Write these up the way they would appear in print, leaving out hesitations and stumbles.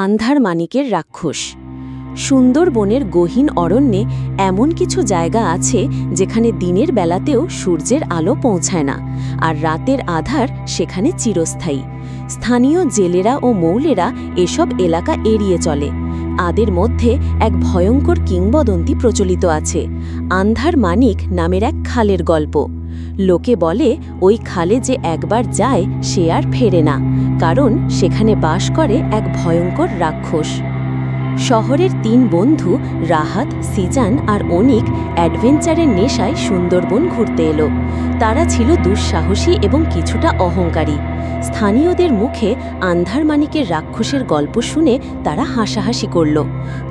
আন্ধার মানিকের রাক্ষস। সুন্দরবনের গহীন অরণ্যে এমন কিছু জায়গা আছে যেখানে দিনের বেলাতেও সূর্যের আলো পৌঁছায় না, আর রাতের আধার সেখানে চিরস্থায়ী। স্থানীয় জেলেরা ও মৌলেরা এসব এলাকা এড়িয়ে চলে। আদের মধ্যে এক ভয়ঙ্কর কিংবদন্তি প্রচলিত আছে, আন্ধার মানিক নামের এক খালের গল্প। লোকে বলে ওই খালে যে একবার যায় সে আর ফেরে না, কারণ সেখানে বাস করে এক ভয়ঙ্কর রাক্ষস। শহরের তিন বন্ধু রাহাত, সিজান আর অনিক অ্যাডভেঞ্চারের নেশায় সুন্দরবন ঘুরতে এলো। তারা ছিল দুঃসাহসী এবং কিছুটা অহংকারী। স্থানীয়দের মুখে আন্ধার মানিকের রাক্ষসের গল্প শুনে তারা হাসাহাসি করল।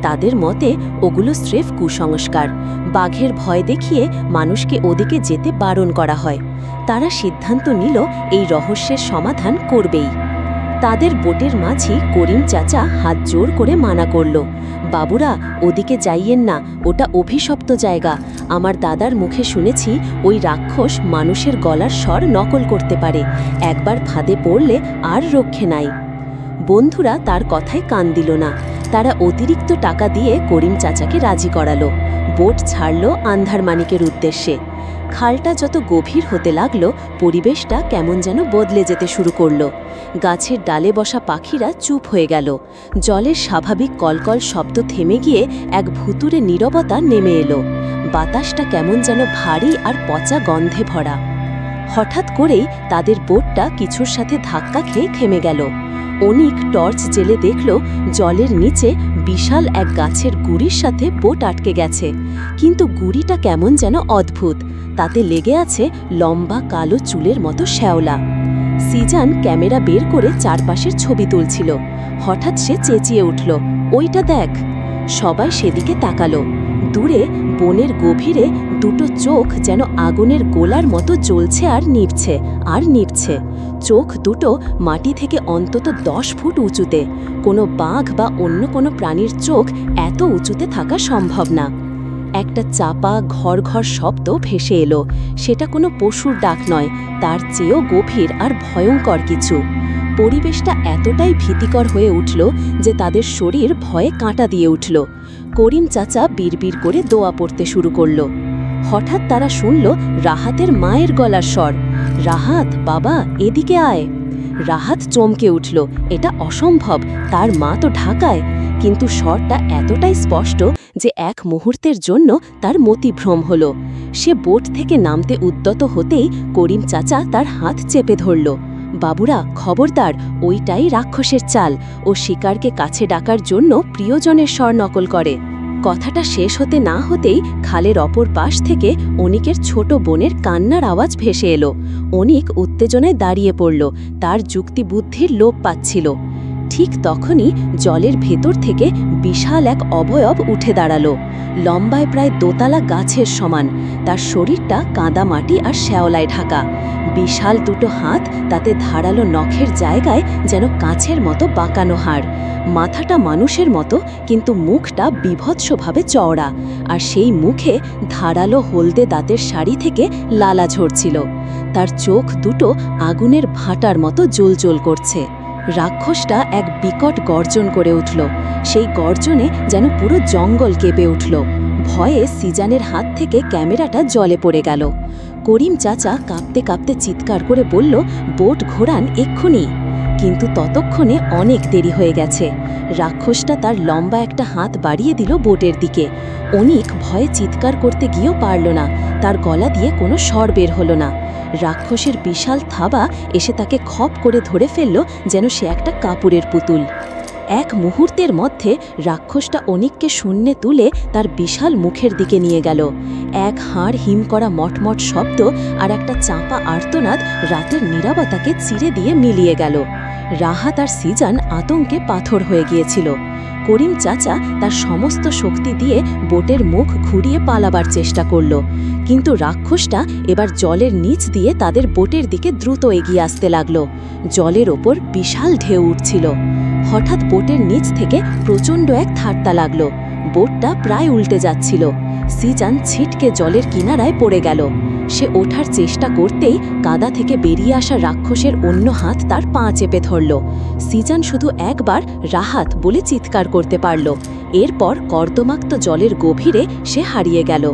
তাদের মতে ওগুলো স্রেফ কুসংস্কার, বাঘের ভয় দেখিয়ে মানুষকে ওদিকে যেতে বারণ করা হয়। তারা সিদ্ধান্ত নিল এই রহস্যের সমাধান করবেই। তাদের বোটের মাঝি করিম চাচা হাত জোর করে মানা করল, বাবুরা ওদিকে যাইয়েন না, ওটা অভিশপ্ত জায়গা। আমার দাদার মুখে শুনেছি ওই রাক্ষস মানুষের গলার স্বর নকল করতে পারে, একবার ফাঁদে পড়লে আর রক্ষে নাই। বন্ধুরা তার কথায় কান দিল না। তারা অতিরিক্ত টাকা দিয়ে করিম চাচাকে রাজি করালো। বোট ছাড়ল আন্ধার মানিকের উদ্দেশ্যে। খালটা যত গভীর হতে লাগলো, পরিবেশটা কেমন যেন বদলে যেতে শুরু করলো। গাছের ডালে বসা পাখিরা চুপ হয়ে গেল। জলের স্বাভাবিক কলকল শব্দ থেমে গিয়ে এক ভুতুড়ে নীরবতা নেমে এলো। বাতাসটা কেমন যেন ভারী আর পচা গন্ধে ভরা। হঠাৎ করেই তাদের বোটটা কিছুর সাথে ধাক্কা খেয়ে থেমে গেল। অনিক টর্চ জেলে দেখল জলের নিচে বিশাল এক গাছের গুড়ির সাথে বোট আটকে গেছে, কিন্তু গুড়িটা কেমন যেন অদ্ভুত, তাতে লেগে আছে লম্বা কালো চুলের মতো শ্যাওলা। সিজান ক্যামেরা বের করে চারপাশের ছবি তুলছিল। হঠাৎ সে চেঁচিয়ে উঠল, ওইটা দেখ! সবাই সেদিকে তাকালো। দূরে বনের গভীরে দুটো চোখ যেন আগুনের গোলার মতো জ্বলছে আর নিভছে আর নিভছে। চোখ দুটো মাটি থেকে অন্তত 10 ফুট উঁচুতে। কোনো বাঘ বা অন্য কোনো প্রাণীর চোখ এত উঁচুতে থাকা সম্ভব না। একটা চাপা ঘর ঘর শব্দ ভেসে এলো। সেটা কোনো পশুর ডাক নয়, তার চেয়েও গভীর আর ভয়ঙ্কর কিছু। পরিবেশটা এতটাই ভীতিকর হয়ে উঠল যে তাদের শরীর ভয়ে কাঁটা দিয়ে উঠল। করিম চাচা বিড়বিড় করে দোয়া পড়তে শুরু করল। হঠাৎ তারা শুনল রাহাতের মায়ের গলার স্বর, রাহাত বাবা এদিকে আয়। রাহাত চমকে উঠল, এটা অসম্ভব, তার মা তো ঢাকায়। কিন্তু স্বরটা এতটাই স্পষ্ট যে এক মুহূর্তের জন্য তার মতিভ্রম হল। সে বোট থেকে নামতে উদ্যত হতেই করিম চাচা তার হাত চেপে ধরল, বাবুরা খবরদার, ওইটাই রাক্ষসের চাল, ও শিকারকে কাছে ডাকার জন্য প্রিয়জনের স্বর নকল করে। কথাটা শেষ হতে না হতেই খালের অপর পাশ থেকে অনিকের ছোট বোনের কান্নার আওয়াজ ভেসে এলো। অনিক উত্তেজনায় দাঁড়িয়ে পড়ল, তার যুক্তিবুদ্ধির লোপ পাচ্ছিল। ঠিক তখনই জলের ভেতর থেকে বিশাল এক অবয়ব উঠে দাঁড়ালো। লম্বায় প্রায় দোতলা গাছের সমান, তার শরীরটা কাদা মাটি আর শ্যাওলায় ঢাকা। বিশাল দুটো হাত, তাতে ধারালো নখের জায়গায় যেন কাঁচের মতো বাঁকানো হাড়। মাথাটা মানুষের মতো, কিন্তু মুখটা বীভৎসভাবে চওড়া, আর সেই মুখে ধারালো হলদে দাঁতের শাড়ি থেকে লালা ঝরছিল। তার চোখ দুটো আগুনের ভাঁটার মতো জ্বলজ্বল করছে। রাক্ষসটা এক বিকট গর্জন করে উঠল। সেই গর্জনে যেন পুরো জঙ্গল কেঁপে উঠল। ভয়ে সিজানের হাত থেকে ক্যামেরাটা জলে পড়ে গেল। করিম চাচা কাঁপতে কাঁপতে চিৎকার করে বলল, বোট ঘোরান এক্ষুনি। কিন্তু ততক্ষণে অনেক দেরি হয়ে গেছে। রাক্ষসটা তার লম্বা একটা হাত বাড়িয়ে দিল বোটের দিকে। অনিক ভয়ে চিৎকার করতে গিয়েও পারল না, তার গলা দিয়ে কোনো স্বর বের হলো না। রাক্ষসের বিশাল থাবা এসে তাকে খপ করে ধরে ফেলল, যেন সে একটা কাপড়ের পুতুল। এক মুহূর্তের মধ্যে রাক্ষসটা অনিককে শূন্যে তুলে তার বিশাল মুখের দিকে নিয়ে গেল। এক হাড় হিম করা মটমট শব্দ আর একটা চাপা আর্তনাদ রাতের নীরবতাকে চিরে দিয়ে মিলিয়ে গেল। রাহাত আর সিজান আতঙ্কে পাথর হয়ে গিয়েছিল। করিম চাচা তার সমস্ত শক্তি দিয়ে বোটের মুখ ঘুরিয়ে পালাবার চেষ্টা করল, কিন্তু রাক্ষসটা এবার জলের নিচ দিয়ে তাদের বোটের দিকে দ্রুত এগিয়ে আসতে লাগল। জলের ওপর বিশাল ঢেউ উঠছিল। হঠাৎ বোটের নিচ থেকে প্রচণ্ড এক ধাক্কা লাগল। বোটটা প্রায় উল্টে যাচ্ছিল। সিজান ছিটকে জলের কিনারায় পড়ে গেল। সে ওঠার চেষ্টা করতেই কাদা থেকে বেরিয়ে আসা রাক্ষসের অন্য হাত তার পা চেপে ধরল। সিজান শুধু একবার রাহাত বলে চিৎকার করতে পারল। এরপর কর্দমাক্ত জলের গভীরে সে হারিয়ে গেল।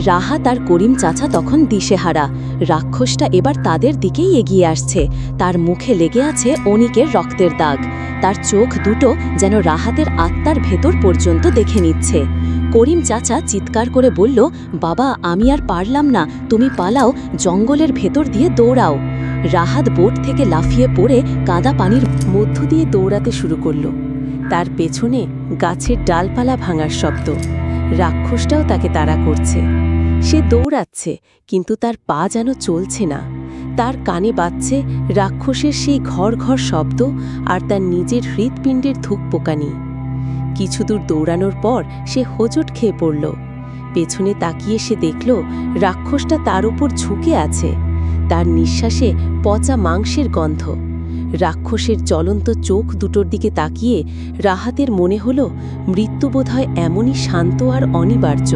রাহাত আর করিম চাচা তখন দিশেহারা। রাক্ষসটা এবার তাদের দিকেই এগিয়ে আসছে। তার মুখে লেগে আছে অনিকের রক্তের দাগ। তার চোখ দুটো যেন রাহাতের আত্মার ভেতর পর্যন্ত দেখে নিচ্ছে। করিম চাচা চিৎকার করে বলল, বাবা, আমি আর পারলাম না, তুমি পালাও, জঙ্গলের ভেতর দিয়ে দৌড়াও। রাহাত বোট থেকে লাফিয়ে পড়ে কাদা পানির মধ্য দিয়ে দৌড়াতে শুরু করল। তার পেছনে গাছের ডালপালা ভাঙার শব্দ। রাক্ষসটাও তাকে তাড়া করছে। সে দৌড়াচ্ছে, কিন্তু তার পা যেন চলছে না। তার কানে বাজছে রাক্ষসের সেই ঘর ঘর শব্দ আর তার নিজের হৃৎপিণ্ডের ধুকপোকানি। কিছু দূর দৌড়ানোর পর সে হোঁচট খেয়ে পড়ল। পেছনে তাকিয়ে সে দেখল রাক্ষসটা তার উপর ঝুঁকে আছে। তার নিঃশ্বাসে পচা মাংসের গন্ধ। রাক্ষসের জ্বলন্ত চোখ দুটোর দিকে তাকিয়ে রাহাতের মনে হল মৃত্যু বোধহয় এমনই শান্ত আর অনিবার্য।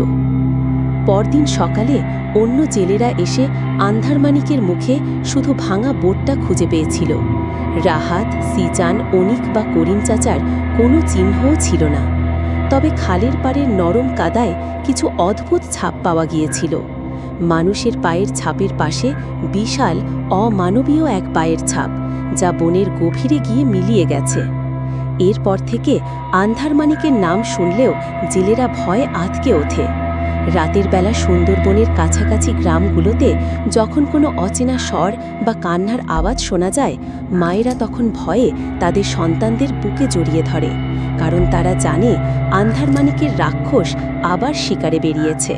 পরদিন সকালে অন্য জেলেরা এসে আন্ধারমানিকের মুখে শুধু ভাঙা বোটটা খুঁজে পেয়েছিল। রাহাত, সিজান, অনিক বা করিম চাচার কোনো চিহ্নও ছিল না। তবে খালের পাড়ের নরম কাদায় কিছু অদ্ভুত ছাপ পাওয়া গিয়েছিল। মানুষের পায়ের ছাপের পাশে বিশাল অমানবীয় এক পায়ের ছাপ, যা বনের গভীরে গিয়ে মিলিয়ে গেছে। এরপর থেকে আন্ধারমানিকের নাম শুনলেও জেলেরা ভয়ে আঁতকে ওঠে। রাতের বেলা সুন্দরবনের কাছাকাছি গ্রামগুলোতে যখন কোনো অচেনা স্বর বা কান্নার আওয়াজ শোনা যায়, মায়েরা তখন ভয়ে তাদের সন্তানদের বুকে জড়িয়ে ধরে, কারণ তারা জানে আন্ধারমানিকের রাক্ষস আবার শিকারে বেরিয়েছে।